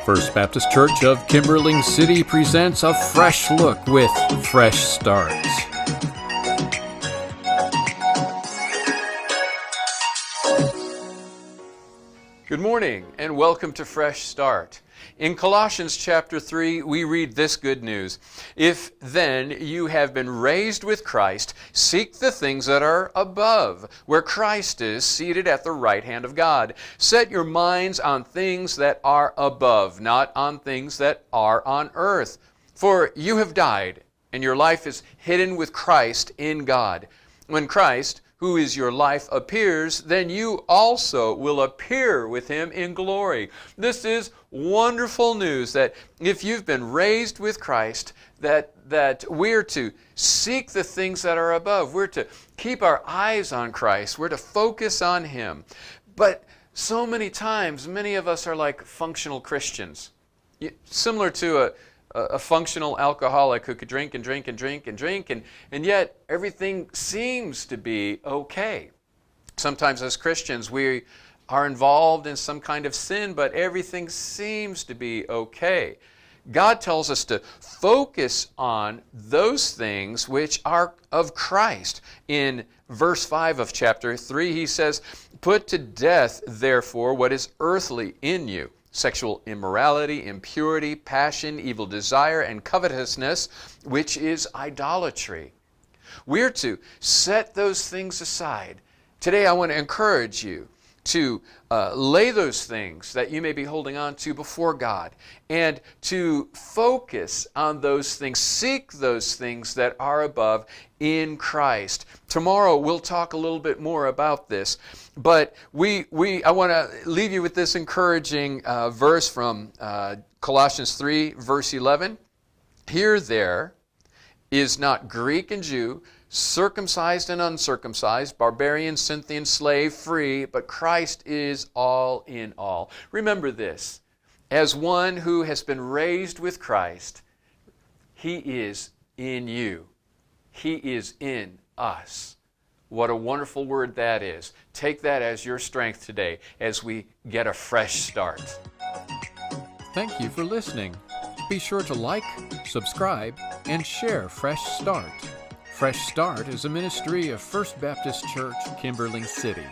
First Baptist Church of Kimberling City presents a fresh look with Fresh Starts. Good morning and welcome to Fresh Start. In Colossians chapter 3, we read this good news. If then you have been raised with Christ, seek the things that are above, where Christ is seated at the right hand of God. Set your minds on things that are above, not on things that are on earth. For you have died, and your life is hidden with Christ in God. When Christ, who is your life, appears, then you also will appear with Him in glory. This is wonderful news that if you've been raised with Christ, that we're to seek the things that are above. We're to keep our eyes on Christ. We're to focus on Him. But so many times, many of us are like functional Christians. Similar to a functional alcoholic who could drink and drink and drink and drink, and yet everything seems to be okay. Sometimes as Christians we are involved in some kind of sin, but everything seems to be okay. God tells us to focus on those things which are of Christ. In verse 5 of chapter 3, He says, "Put to death, therefore, what is earthly in you, sexual immorality, impurity, passion, evil desire, and covetousness, which is idolatry." We're to set those things aside. Today I want to encourage you to lay those things that you may be holding on to before God and to focus on those things, seek those things that are above in Christ. Tomorrow we'll talk a little bit more about this, but I want to leave you with this encouraging verse from Colossians 3, verse 11. "Here there is not Greek and Jew, circumcised and uncircumcised, barbarian, Scythian, slave, free, but Christ is all in all." Remember this, as one who has been raised with Christ, He is in you. He is in us. What a wonderful word that is. Take that as your strength today as we get a fresh start. Thank you for listening. Be sure to like, subscribe, and share Fresh Start. Fresh Start is a ministry of First Baptist Church, Kimberling City.